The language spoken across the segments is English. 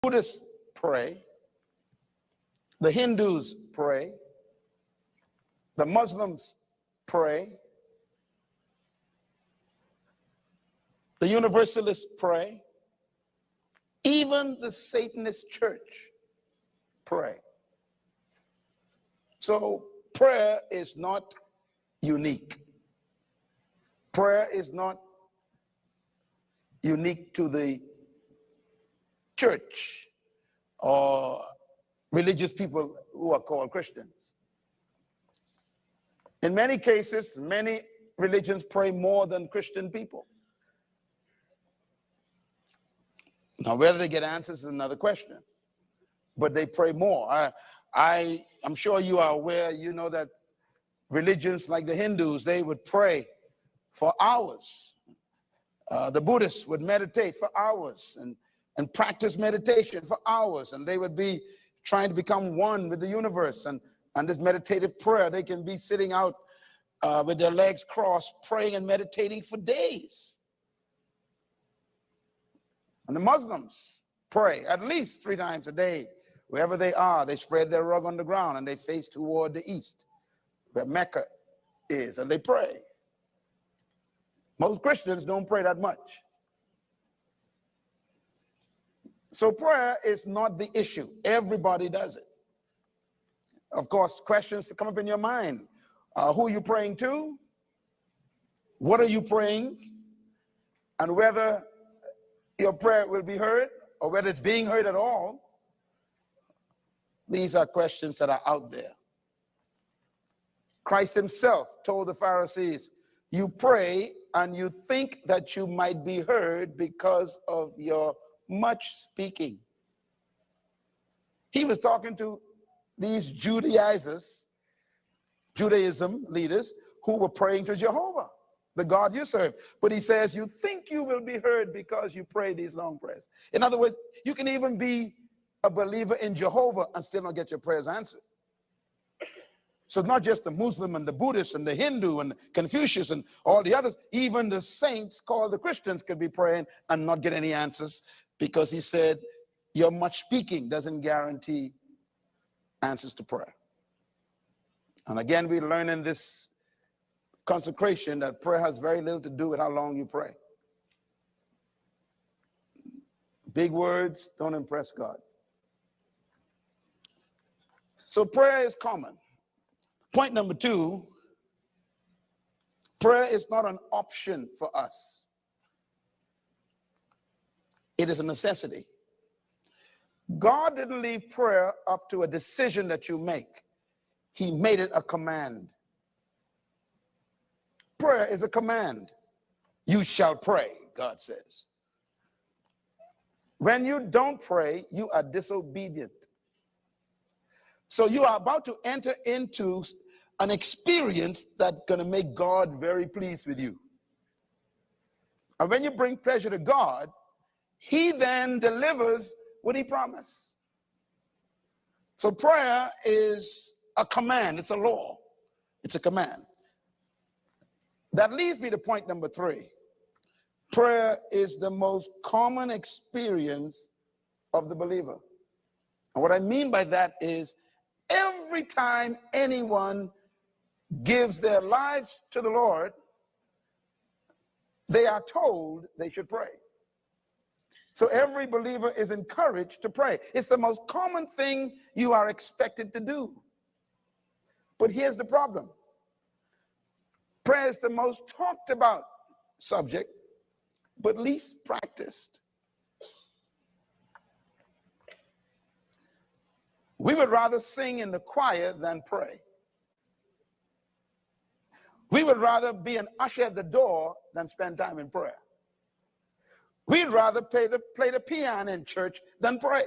Buddhists pray. The Hindus pray. The Muslims pray. The Universalists pray. Even the Satanist church pray. So prayer is not unique. Prayer is not unique to the church or religious people who are called Christians. In many cases, many religions pray more than Christian people. Now, whether they get answers is another question, but they pray more. I'm sure you are aware, you know that religions like the Hindus, they would pray for hours. The Buddhists would meditate for hours and practice meditation for hours, and they would be trying to become one with the universe. And this meditative prayer, they can be sitting out with their legs crossed, praying and meditating for days. And the Muslims pray at least 3 times a day. Wherever they are, they spread their rug on the ground and they face toward the east, where Mecca is, and they pray. Most Christians don't pray that much. So prayer is not the issue. Everybody does it. Of course, questions to come up in your mind. Who are you praying to? What are you praying? And whether your prayer will be heard or whether it's being heard at all. These are questions that are out there. Christ himself told the Pharisees, you pray and you think that you might be heard because of your much speaking. He was talking to these Judaism leaders who were praying to Jehovah, the God you serve. But he says, you think you will be heard because you pray these long prayers. In other words, you can even be a believer in Jehovah and still not get your prayers answered. So it's not just the Muslim and the Buddhist and the Hindu and Confucius and all the others. Even the saints called the Christians could be praying and not get any answers, because he said your much speaking doesn't guarantee answers to prayer. And again, we learn in this consecration that prayer has very little to do with how long you pray. Big words don't impress God. So prayer is common. Point number 2, prayer is not an option for us. It is a necessity. God didn't leave prayer up to a decision that you make. He made it a command. Prayer is a command. You shall pray, God says. When you don't pray, you are disobedient. So you are about to enter into an experience that's going to make God very pleased with you. And when you bring pleasure to God, he then delivers what he promised. So prayer is a command. It's a law. It's a command. That leads me to point number 3. Prayer is the most common experience of the believer. And what I mean by that is every time anyone gives their lives to the Lord, they are told they should pray. So every believer is encouraged to pray. It's the most common thing you are expected to do. But here's the problem. Prayer is the most talked about subject, but least practiced. We would rather sing in the choir than pray. We would rather be an usher at the door than spend time in prayer. We'd rather play the piano in church than pray.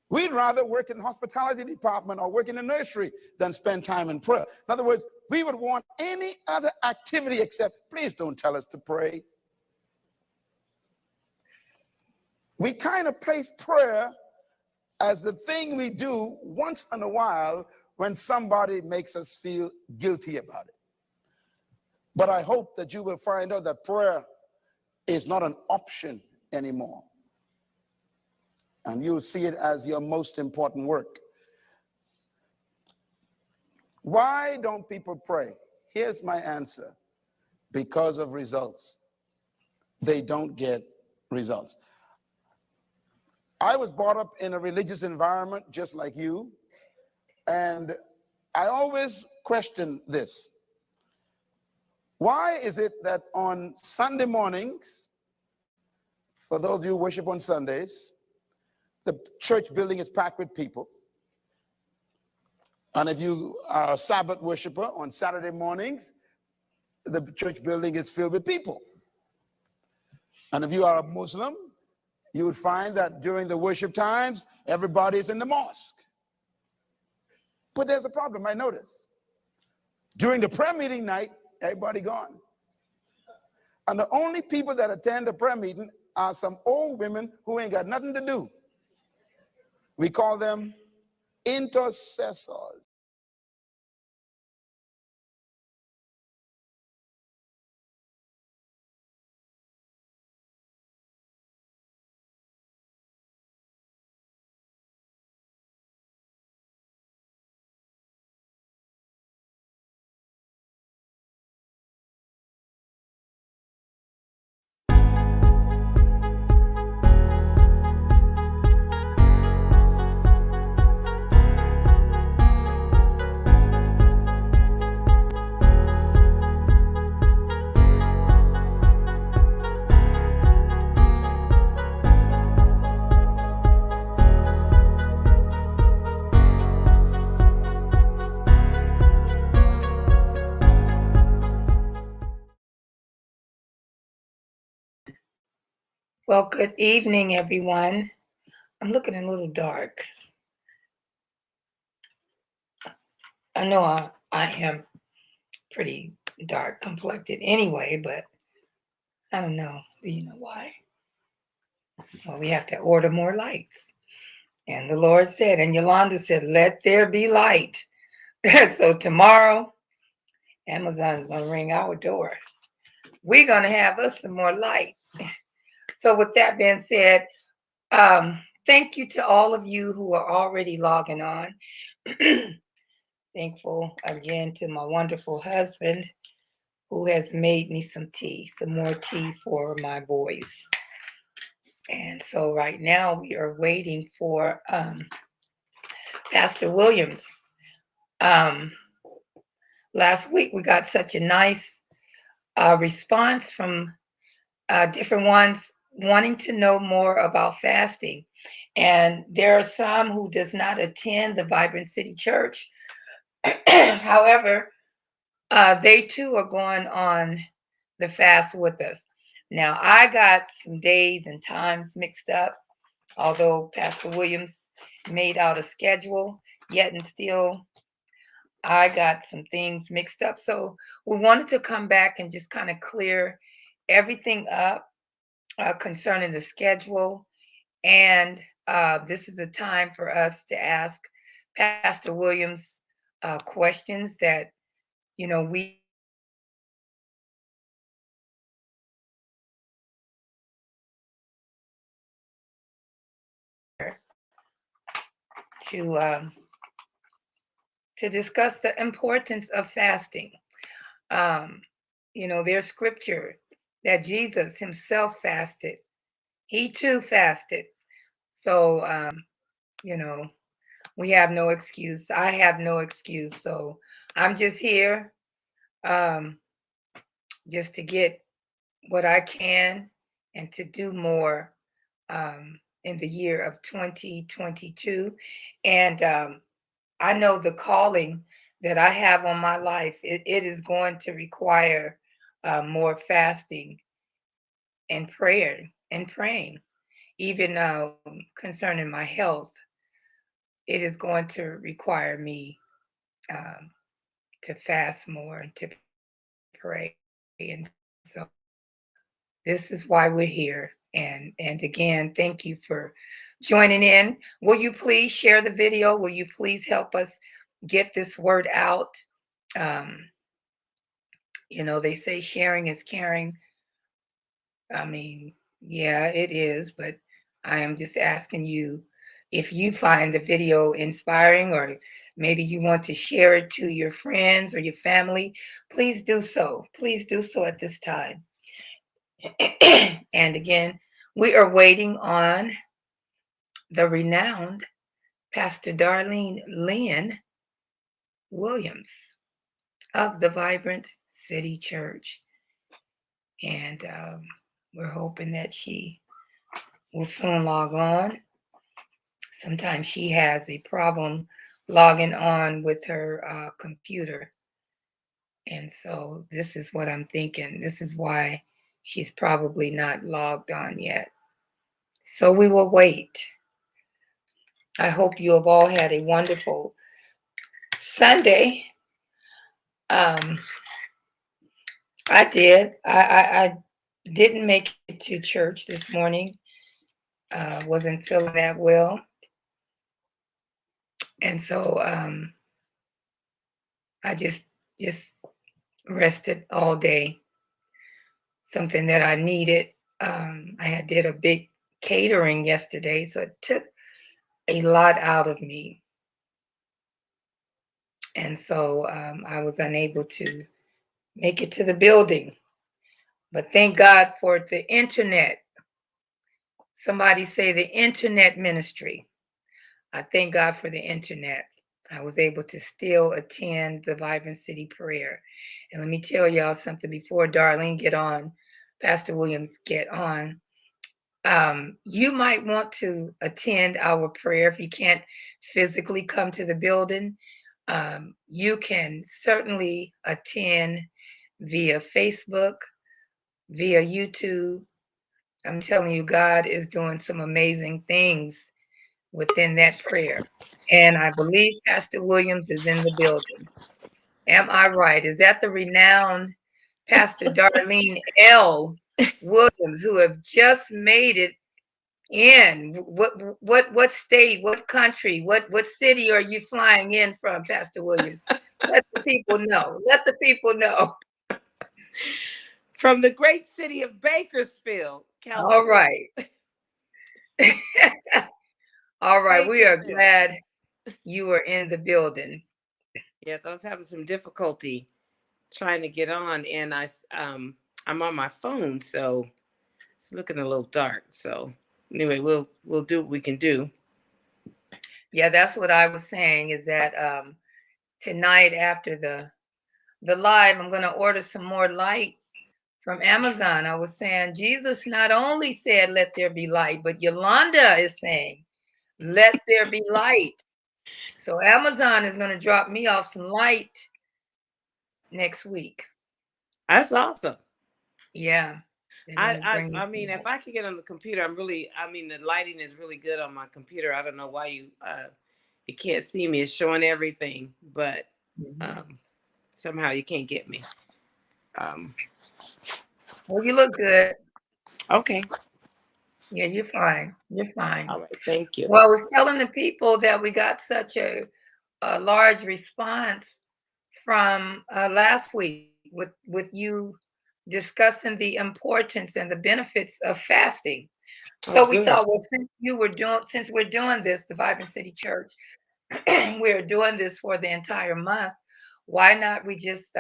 We'd rather work in the hospitality department or work in the nursery than spend time in prayer. In other words, we would want any other activity except, please don't tell us to pray. We kind of place prayer as the thing we do once in a while when somebody makes us feel guilty about it. But I hope that you will find out that prayer is not an option anymore. and you'll see it as your most important work. Why don't people pray? Here's my answer. Because of results. They don't get results. I was brought up in a religious environment just like you, and I always question this. Why is it that on Sunday mornings, for those of you who worship on Sundays, the church building is packed with people? And if you are a Sabbath worshiper, on Saturday mornings, the church building is filled with people. And if you are a Muslim, you would find that during the worship times, everybody is in the mosque. But there's a problem, I notice. During the prayer meeting night, everybody gone. And the only people that attend the prayer meeting are some old women who ain't got nothing to do. We call them intercessors. Well, good evening, everyone. I'm looking a little dark. I know I am pretty dark complected anyway, but I don't know. Do you know why? Well, we have to order more lights. And the Lord said, and Yolanda said, let there be light. So tomorrow, Amazon's going to ring our door. We're going to have us some more light. So with that being said, thank you to all of you who are already logging on. Thankful again to my wonderful husband who has made me some tea, some more tea for my boys. And so right now we are waiting for Pastor Williams. Last week we got such a nice response from different ones wanting to know more about fasting. And there are some who does not attend the Vibrant City Church. However, they too are going on the fast with us. Now, I got some days and times mixed up, although Pastor Williams made out a schedule, yet and still I got some things mixed up. So we wanted to come back and just kind of clear everything up concerning the schedule. And this is a time for us to ask Pastor Williams questions that, we to discuss the importance of fasting. There's scripture that Jesus himself fasted. He too fasted. So, we have no excuse. I have no excuse. So I'm just here just to get what I can and to do more in the year of 2022. And I know the calling that I have on my life, it is going to require more fasting and prayer and praying. Even concerning my health, it is going to require me to fast more and to pray. And so this is why we're here. And again, thank you for joining in. Will you please share the video? Will you please help us get this word out? They say sharing is caring. I mean, yeah, it is, but I am just asking you if you find the video inspiring, or maybe you want to share it to your friends or your family. Please do so. Please do so at this time. And again, we are waiting on the renowned Pastor Darlene Lynn Williams of the Vibrant City Church. And we're hoping that she will soon log on. Sometimes she has a problem logging on with her computer. And so this is what I'm thinking. This is why she's probably not logged on yet. So we will wait. I hope you have all had a wonderful Sunday. Um, I did. I didn't make it to church this morning. Wasn't feeling that well, and so I just rested all day. Something that I needed. I did a big catering yesterday, so it took a lot out of me, and so I was unable to make it to the building. But thank God for the internet. Somebody say the internet ministry. I thank God for the internet. I was able to still attend the Vibrant City Prayer. And let me tell y'all something before Darlene get on, Pastor Williams get on. You might want to attend our prayer if you can't physically come to the building. You can certainly attend via Facebook, via YouTube. I'm telling you, God is doing some amazing things within that prayer. And I believe Pastor Williams is in the building. Am I right? Is that the renowned Pastor Darlene L. Williams, who have just made it in? What state, what country, what city are you flying in from, Pastor Williams? Let the people know. Let the people know. From the great city of Bakersfield, All California. right. All right. We are Bakersfield. glad you are in the building. Yes, I was having some difficulty trying to get on, and I'm on my phone, so it's looking a little dark. So anyway, we'll do what we can do. Yeah, that's what I was saying, is that tonight after the live, I'm going to order some more light from Amazon. I was saying Jesus not only said let there be light, but Yolanda is saying let there be light. So Amazon is going to drop me off some light next week. That's awesome. Yeah. They're going to bring me I mean, some if light. I could get on the computer, I mean, the lighting is really good on my computer. I don't know why you can't see me. It's showing everything, but Mhm. um, somehow you can't get me. Um, Well, you look good. okay. Yeah, you're fine. You're fine. All right. Thank you. Well, I was telling the people that we got such a large response from last week with you discussing the importance and the benefits of fasting. Oh, So we good. thought, well, since we're doing this, the Vibrant City Church, we're doing this for the entire month. Why not we just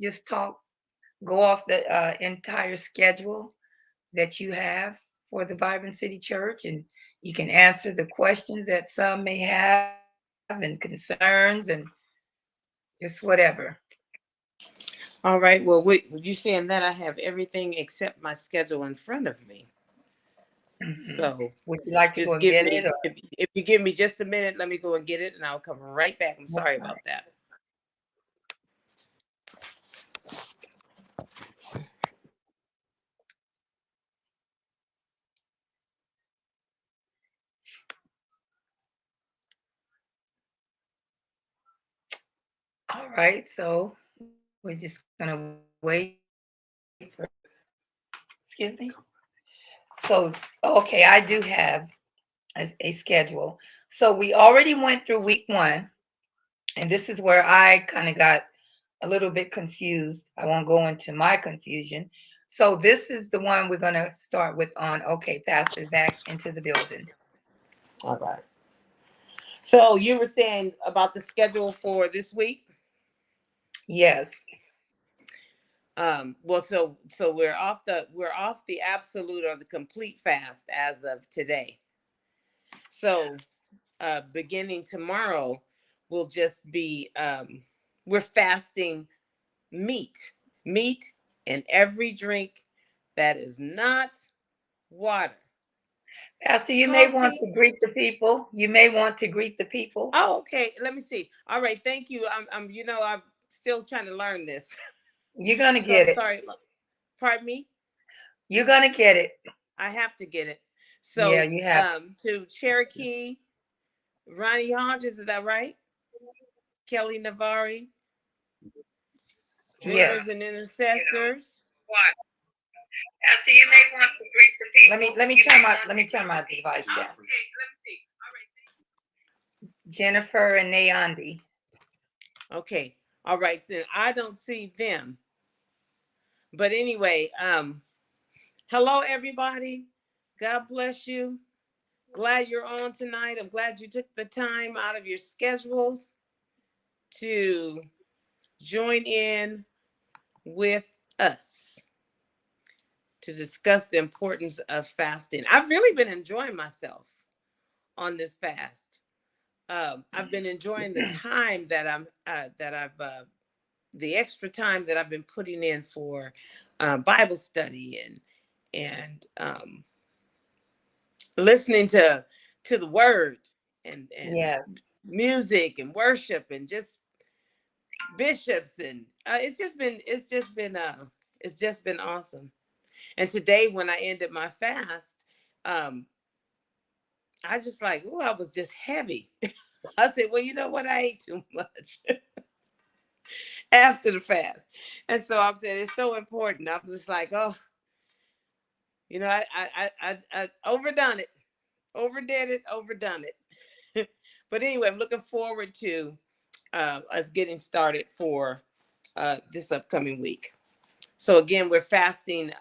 just talk, go off the entire schedule that you have for the Vibrant City Church, and you can answer the questions that some may have and concerns and just whatever. All right. Well, you saying that I have everything except my schedule in front of me. Mhm. So Would you like to go just and give get it? me Or if you give me just a minute, let me go and get it, and I'll come right back. I'm sorry okay. about that. All right, so we're just gonna wait for. Excuse me. So okay, I do have a schedule. So we already went through week one, and this is where I kind of got a little bit confused. I won't go into my confusion. So this is the one we're going to start with on, okay, pastors back into the building. All right. So you were saying about the schedule for this week? Yes. Well, so we're off the absolute or the complete fast as of today. So beginning tomorrow will just be we're fasting meat and every drink that is not water. Pastor, you may want Coffee. to greet the people. You may want to greet the people. Oh, okay. Let me see. All right. Thank you. I'm still trying to learn this. You're going to So get it. sorry. Pardon me. You're going to get it. I have to get it. Yeah, So you have. to Cherokee, Ronnie Hodges, is that right? Kelly Navari, drinkers Yes. and intercessors. What? Pastor, you may want to greet the people. Let me turn my device down. Okay, let me see. All right. Jennifer and Nayandi. Okay. All right. So I don't see them. But anyway, hello everybody. God bless you. Glad you're on tonight. I'm glad you took the time out of your schedules to join in with us to discuss the importance of fasting. I've really been enjoying myself on this fast. I've been enjoying the time that the extra time that I've been putting in for Bible study and listening to the Word and Yes. music and worship and just bishops and it's just been awesome. And today when I ended my fast, I just like, oh, I was just heavy. I said, well, you know what? I ate too much after the fast. And so I've said, it's so important. I'm just like, oh, you know, I overdone it, overdone it. But anyway, I'm looking forward to us getting started for this upcoming week. So again, we're fasting.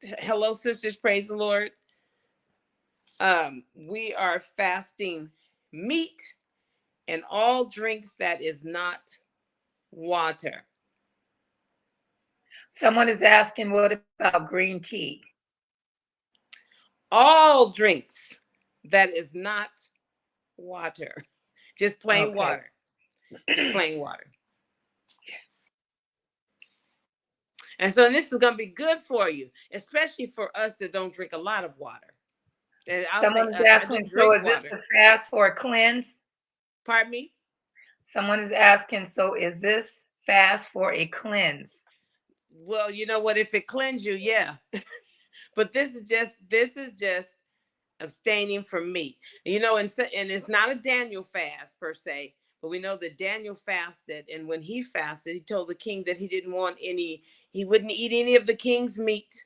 Hello, sisters. Praise the Lord. We are fasting meat and all drinks that is not water. Someone is asking, what about green tea? All drinks that is not water. Just plain water. Just plain water. And so this is going to be good for you, especially for us that don't drink a lot of water. And Someone is I do asking, so drink is this water. a fast for a cleanse? Pardon me? Someone is asking, so is this fast for a cleanse? Well, you know what? If it cleanse you, yeah. But this is just abstaining from meat. You know, and it's not a Daniel fast per se, but we know that Daniel fasted, and when he fasted, he told the king that he wouldn't eat any of the king's meat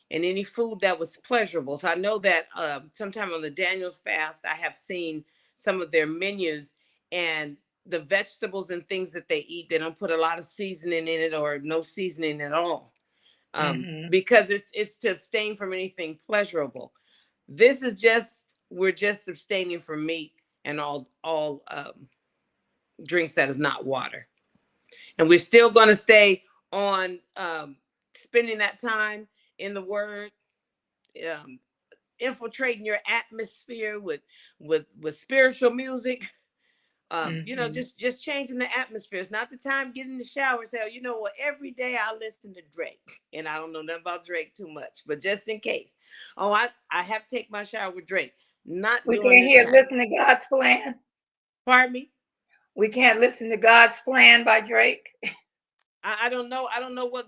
and any food that was pleasurable. So I know that sometime on the Daniel's fast, I have seen some of their menus, and the vegetables and things that they eat, they don't put a lot of seasoning in it or no seasoning at all, because it's to abstain from anything pleasurable. This is we're just abstaining from meat and all drinks that is not water. And we're still going to stay on spending that time in the Word, infiltrating your atmosphere with spiritual music. You know, just changing the atmosphere. It's not the time to get in the shower and say, oh, you know what, every day I listen to Drake. And I don't know nothing about Drake too much, but just in case. Oh, I have to take my shower with Drake. Not we doing can't this. listen to God's plan. Pardon me? We can't listen to God's plan by Drake. I don't know. I don't know what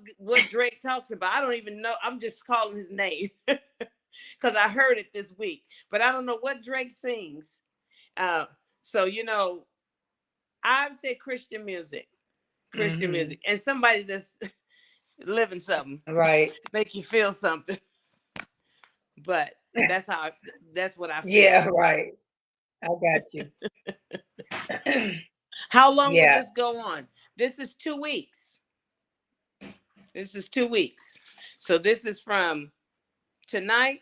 Drake talks about. I don't even know. I'm just calling his name because I heard it this week, but I don't know what Drake sings. So, you know, I've said Christian music, and somebody that's living something, right? Make you feel something. But that's what I feel. Yeah, right. I got you. How long will this go on? This is 2 weeks. This is 2 weeks. So this is from tonight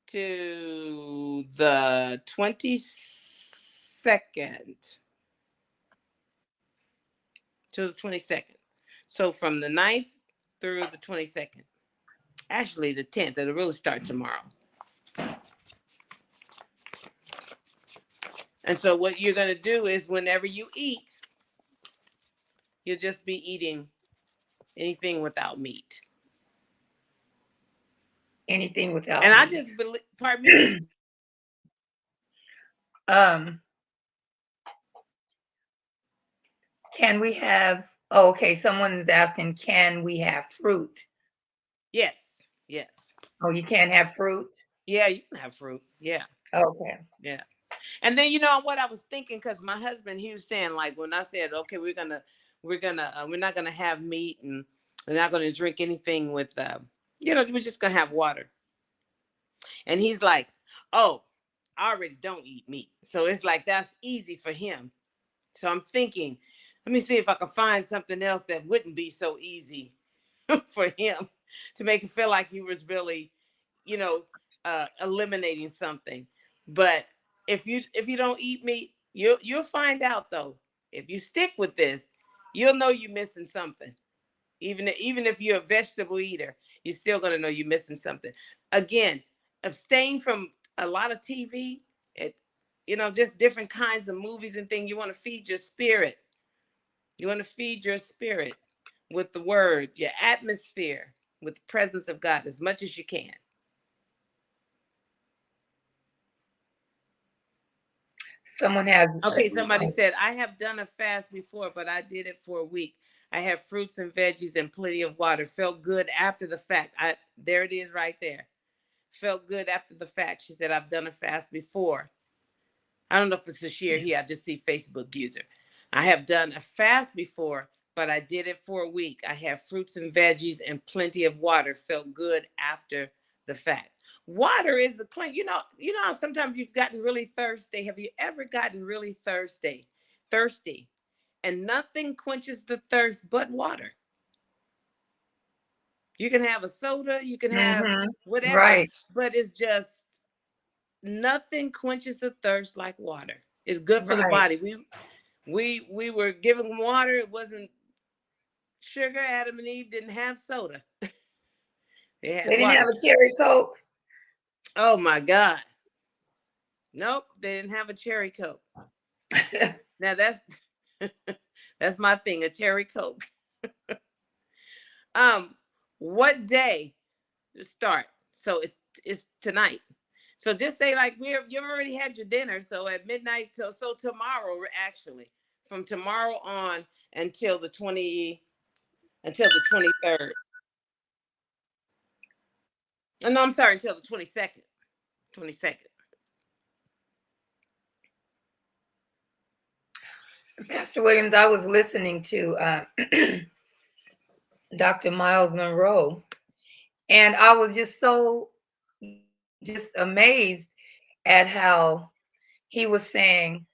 to the 22nd. To the 22nd. So from the 9th through the 22nd. Actually, the 10th. It'll really start tomorrow. And so what you're going to do is whenever you eat, you'll just be eating anything without meat. Anything without And meat. I just believe, pardon me? Can we have, oh, okay, someone is asking, can we have fruit? Yes. Yes. Oh, you can't have fruit? Yeah, you can have fruit. Yeah. Okay. Yeah. And then, you know what I was thinking, because my husband, he was saying, like, when I said, okay, we're not gonna have meat, and we're not gonna drink anything with we're just gonna have water. And he's like, oh, I already don't eat meat, so it's like that's easy for him. So I'm thinking, let me see if I can find something else that wouldn't be so easy for him to make it feel like he was really, eliminating something. But if you don't eat meat, you'll find out though. If you stick with this, you'll know you're missing something. Even if you're a vegetable eater, you're still gonna know you're missing something. Again, abstain from a lot of TV. Just different kinds of movies and things. You want to feed your spirit. You want to feed your spirit with the word, your atmosphere with the presence of God as much as you can. Someone has. Okay, somebody said, I have done a fast before, but I did it for a week. I have fruits and veggies and plenty of water. Felt good after the fact. There it is right there. Felt good after the fact. She said, I've done a fast before. I don't know if it's a share here. I just see Facebook user. I have done a fast before, but I did it for a week. I have fruits and veggies and plenty of water. Felt good after the fact. Water is the clean. How sometimes you've gotten really thirsty. Have you ever gotten really thirsty? And nothing quenches the thirst but water. You can have a soda, you can have whatever, right. but it's just nothing quenches the thirst like water. It's good for the Right. body. We were given water. It wasn't sugar. Adam and Eve didn't have soda. They had They didn't water. have a cherry Coke. Oh my God. Nope, they didn't have a cherry Coke. Now that's my thing, a cherry Coke. What day to start? So it's tonight. So just say like you've already had your dinner. So at midnight so tomorrow, actually, from tomorrow on until the 23rd. Oh, no, I'm sorry, until the 22nd. 22nd. Pastor Williams, I was listening to Dr. Miles Monroe, and I was just amazed at how he was saying,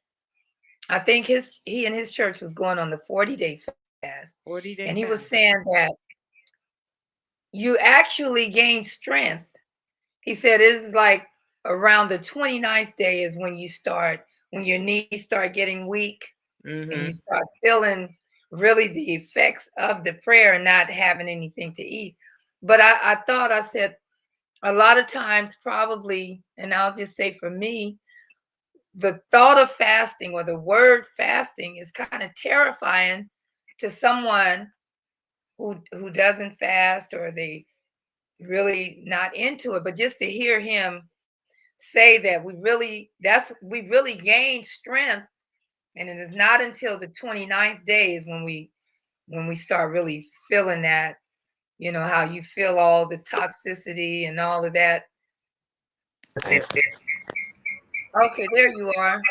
I think he and his church was going on the 40-day fast. 40-day and he was fast. saying that you actually gain strength. He said it is like around the 29th day is when your knees start getting weak, and you start feeling really the effects of the prayer and not having anything to eat. But I said, a lot of times probably, and I'll just say for me, the thought of fasting or the word fasting is kind of terrifying to someone who doesn't fast, or they really not into it. But just to hear him say that we really gain strength, and it is not until the 29th day is when we start really feeling that, how you feel all the toxicity and all of that. Okay, there you are.